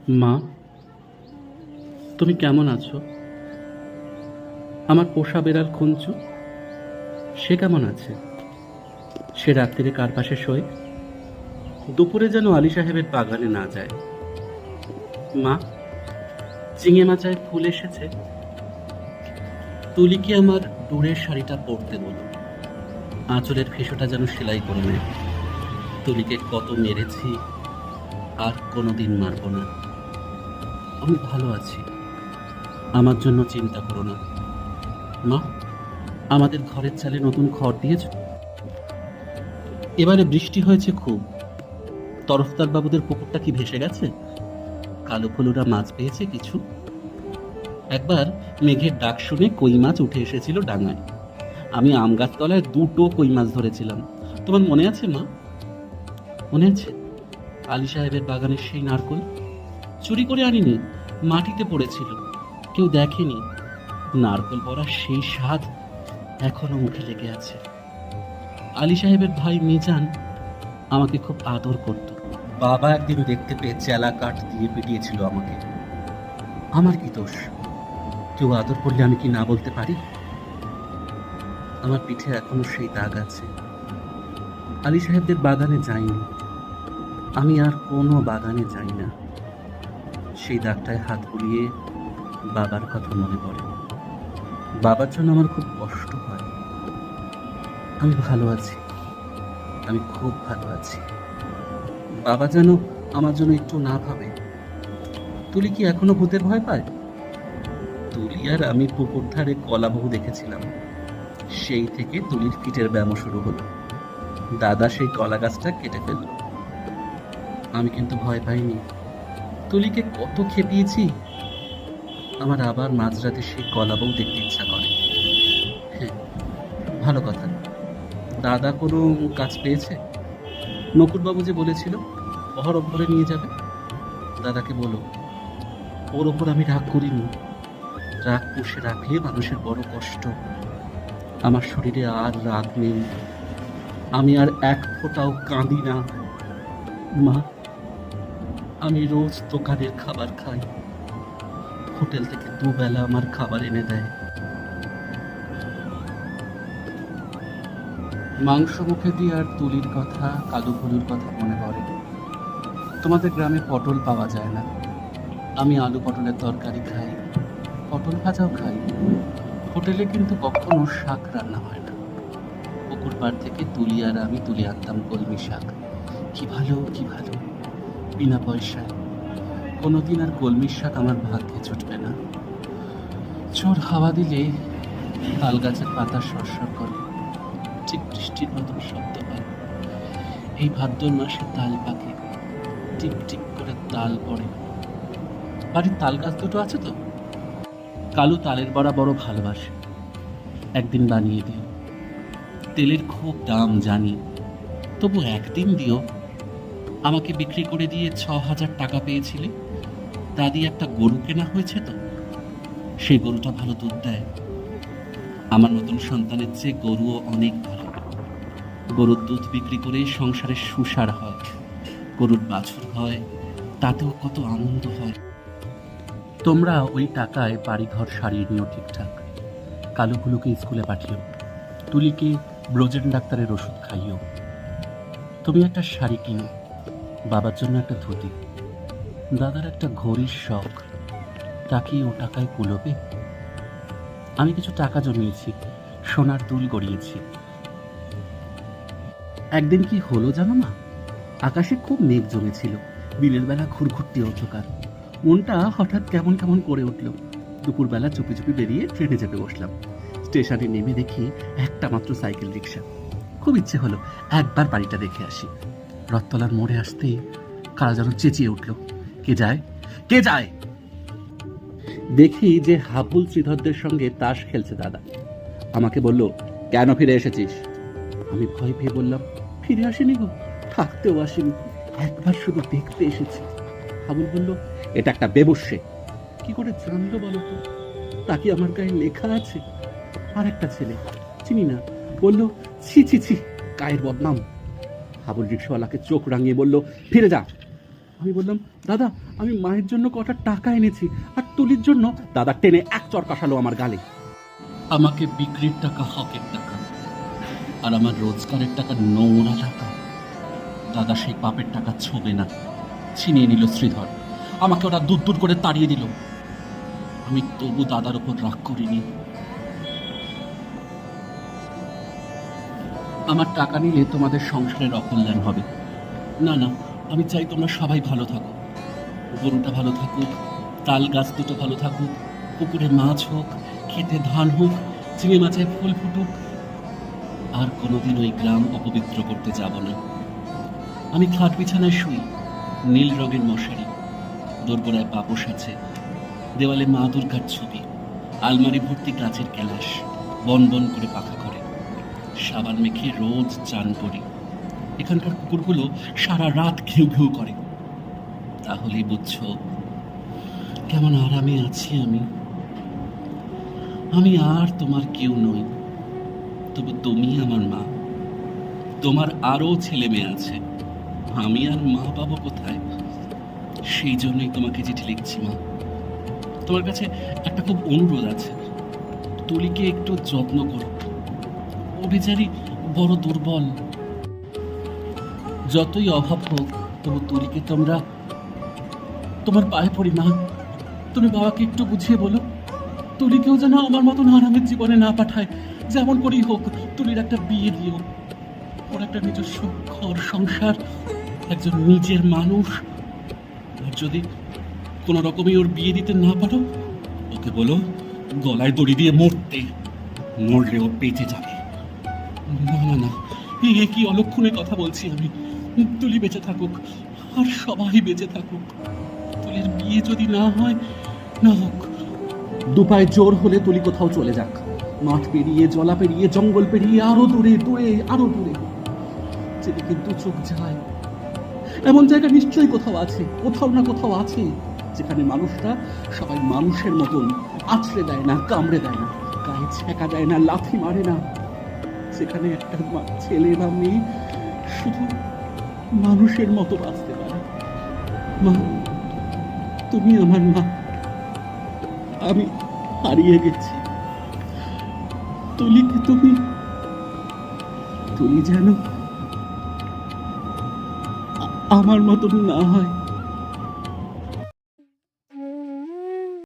মা, তুমি কেমন আছো? আমার পোষা বেড়াল খুঞ্চু, সে কেমন আছে? সে রাত্রিরে কার পাশে শোয়? দুপুরে যেন আলী সাহেবের বাগানে না যায়। মা, চিঙে মাচায় ফুল এসেছে, তুলিকে আমার দূরের শাড়িটা পরতে বলো। আঁচলের ফেসোটা যেন সেলাই করে নেয়। তুলিকে কত মেরেছি, আর কোনোদিন মারব না। আমি ভালো আছি, আমার জন্য চিন্তা করো না। মা, আমাদের ঘরের চালে নতুন খড় দিয়েছ? এবারে বৃষ্টি হয়েছে খুব। তরফদার বাবুদের পুকুরটা কি ভেসে গেছে? কালো ফলুরা মাছ পেয়েছে কিছু? একবার মেঘের ডাক শুনে কই মাছ উঠে এসেছিল ডাঙায়। আমি আম গাছ তলায় দুটো কই মাছ ধরেছিলাম। তোমার মনে আছে মা? মনে আছে? আলী সাহেবের বাগানের সেই নারকোল চুরি করে আনিনি, মাটিতে পড়েছিল, কেউ দেখেনি। নারকোল পড়া সেই স্বাদ এখনো মুখে লেগে আছে। আলী সাহেবের ভাই মিজান আমাকে খুব আদর করত। বাবা একদিন দেখতে পেয়ে চেলা কাঠ দিয়ে পিটিয়েছিল আমাকে। আমার কি দোষ? কেউ আদর করলে আমি কি না বলতে পারি? আমার পিঠে এখনো সেই দাগ আছে। আলী সাহেবদের বাগানে যাইনি, আমি আর কোনো বাগানে যাই না। সেই দাগটায় হাত বুলিয়ে বাবার কথা মনে পড়ে। বাবার জন্য আমার খুব কষ্ট হয়। আমি ভালো আছি, আমি খুব ভালো আছি। বাবা যেন আমার জন্য একটু না ভাবে। তুলি কি এখনো ভূতের ভয় পায়? তুলি আর আমি পুকুর ধারে কলা বহু দেখেছিলাম, সেই থেকে তুলির পিঠের ব্যায়াম শুরু হলো। দাদা সেই কলা গাছটা কেটে ফেলল। আমি কিন্তু ভয় পাইনি। তুলিকে কত খেপিয়েছি। আমার আবার মাঝরাতে সেই কলা বউ দেখতে ইচ্ছা করে। হ্যাঁ, ভালো কথা। দাদা কোনো কাজ পেয়েছে? নকুরবাবু যে বলেছিল বহরমপুরে নিয়ে যাবে, দাদাকে বলো। ওর ওপর আমি রাগ করিনি। রাগ পুষে রাখলে মানুষের বড় কষ্ট। আমার শরীরে আর রাগ নেই, আমি আর এক ফোঁটাও কাঁদি না। মা, আমি রোজ দোকানের খাবার খাই। হোটেল থেকে দুবেলা আমার খাবার এনে দেয়। মাংস মুখে দিয়ে আর তুলির কথা, কাদু ভুলুর কথা মনে পড়ে। তোমাদের গ্রামে পটল পাওয়া যায় না, আমি আলু পটলের তরকারি খাই, পটল ভাজাও খাই। হোটেলে কিন্তু কখনো শাক রান্না হয় না। পুকুর পাড় থেকে তুলি আর আমি তুলে আনতাম কলমি শাক। কি ভালো, কি ভালো, বিনা পয়সায়। কোনোদিন আর কলমির শাক আমার ভাগ্যে জুটবে না। ঝোর হাওয়া দিলে তাল গাছের পাতা সরসর করে, ঠিক বৃষ্টির মতন শব্দ হয়। এই ভাদ্র মাসে তাল পাকে, টিক টিক করে তাল পড়ে। বাড়ির তাল গাছ দুটো আছে তো। কালু তালের বড়া বড় ভালোবাসে, একদিন বানিয়ে দিও। তেলের খুব দাম জানি, তবু একদিন দিও। আমাকে বিক্রি করে দিয়ে 6,000 টাকা পেয়েছিলে, তা দিয়ে একটা গরু কেনা হয়েছে তো। সেই গরুটা ভালো দুধ দেয়। আমার নতুন সন্তানের চেয়ে গরুও অনেক ভালো। গরুর দুধ বিক্রি করে সংসারের সুসার হয়। গরুর বাছুর হয়, তাতেও কত আনন্দ হয়। তোমরা ওই টাকায় বাড়িঘর সারিয়ে নিও ঠিকঠাক। কালুগুলোকে স্কুলে পাঠিও, তুলিকে ব্রোজেন ডাক্তারের ওষুধ খাইও। তুমি একটা শাড়ি কিনো, বাবার জন্য একটা ধুতি, দাদার একটা ঘড়ির শখ, তা কি ও টাকায় কুলোবে? আমি কিছু টাকা জমিয়েছি, সোনার দুল গড়িয়েছি। একদিন কি হলো জানো মা? আকাশে খুব মেঘ জমেছিল, দিনের বেলা ঘুরঘুরতে অন্ধকার। মনটা হঠাৎ কেমন কেমন করে উঠল। দুপুরবেলা চুপি চুপি বেরিয়ে ট্রেনে চেপে বসলাম। স্টেশনে নেমে দেখি একটা মাত্র সাইকেল রিক্সা। খুব ইচ্ছে হলো একবার বাড়িটা দেখে আসি। রথতলার মোড়ে আসতেই কারা যেন চেঁচিয়ে উঠল, কে যায়, কে যায়? দেখি যে হাবুল শ্রীধরদের সঙ্গে তাস খেলছে দাদা। আমাকে বলল, কেন ফিরে এসেছিস? আমি ভয় পেয়ে বললাম, ফিরে আসিনি গো, থাকতেও আসিনি, একবার শুধু দেখতে এসেছি। হাবুল বলল, এটা একটা বেবুসে। কি করে জানলো বলো তো? তাকে আমার গায়ে লেখা আছে। আর একটা ছেলে চিনি না বলল, ছি ছি ছি, গায়ের বদনাম। হাবুল রিক্সাওয়ালাকে চোখ রাঙিয়ে বলল, ফিরে যা। আমি বললাম, দাদা আমি মায়ের জন্য কটা টাকা এনেছি, আর তুলির জন্য দাদা টেনে এক চর কাশালো আমার গালে। আমাকে বিক্রির টাকা হকের টাকা, আর আমার রোজগারের টাকা নোংরা টাকা। দাদা সেই পাপের টাকা ছোবে না, ছিনিয়ে নিল শ্রীধর। আমাকে ওরা দূর দূর করে তাড়িয়ে দিল। আমি তবু দাদার উপর রাগ করিনি। আমার টাকা নিলে তোমাদের সংসারের অকল্যাণ হবে না। না, আমি চাই তোমরা সবাই ভালো থাকো। গরুটা ভালো থাকুক, তাল গাছ দুটো ভালো থাকুক, পুকুরে মাছ হোক, খেতে ধান হোক, চিংড়ি মাছের ফুল ফুটুক। আর কোনোদিন ওই গ্রাম অপবিত্র করতে যাব না। আমি খাট বিছানায় শুই, নীল রঙের মশারি, দোরগোড়ায় পাপোশ আছে, দেওয়ালে মা দুর্গার ছবি, আলমারি ভর্তি কাচের গ্যালাস বন বন করে পাখা করে। সাবান মেখে রোজ চান করি। এখানকার কুকুরগুলো সারা রাত ঘেউ ঘেউ করে। তাহলেই বুঝছো কেমন আরামে আছি আমি। আমি আর তোমার কেউ নই, তবু তুমি আমার মা। তোমার আরো ছেলে মেয়ে আছে, আমি আর মা পাবো কোথায়? সেই জন্যই তোমাকে চিঠি লিখছি মা। তোমার কাছে একটা খুব অনুরোধ আছে, তুলিকে একটু যত্ন করো। ও বেচারি বড় দুর্বল। যতই অভাব হোক, তবু তুলিকে তোমার পায়ে পড়ি মা। তুমি বাবাকে একটু বুঝিয়ে বলো, তুলিকেও যেন আমার মতন আরামের জীবনে না পাঠায়। যেমন করেই হোক তুলির একটা বিয়ে দিও। ওর একটা নিজস্ব ঘর সংসার, একজন নিজের মানুষ। আর যদি কোনো রকমই ওর বিয়ে দিতে না পারো, ওকে বলো গলায় দড়ি দিয়ে মরতে। মরলে ও বেঁচে যাবে। না না না, এ কি অলক্ষণে কথা বলছি আমি। তুলি বেঁচে থাকুক, আর সবাই বেঁচে থাকুক। তুলির বিয়ে যদি না হয়, না হোক। দুপায়ে জোর হলে তুলি কোথাও চলে যাক, মাঠ পেরিয়ে, জলা পেরিয়ে, জঙ্গল পেরিয়ে, আরো দূরে দূরে, আরো দূরে। যেদিকে দু চোখ যায় এমন জায়গা নিশ্চয়ই কোথাও আছে, কোথাও না কোথাও আছে, যেখানে মানুষরা সবাই মানুষের মতন আছড়ে দেয় না, কামড়ে দেয় না, গায়ে ছেঁকা দেয় না, লাথি মারে না। সেখানে একটা ছেলে বা মেয়ে শুধু মানুষের মতো বাঁচতে পারে। মা, তুমি আমার মা। আমি হারিয়ে গেছি। তুলিকে তুমি যেন আমার মতন না হয়।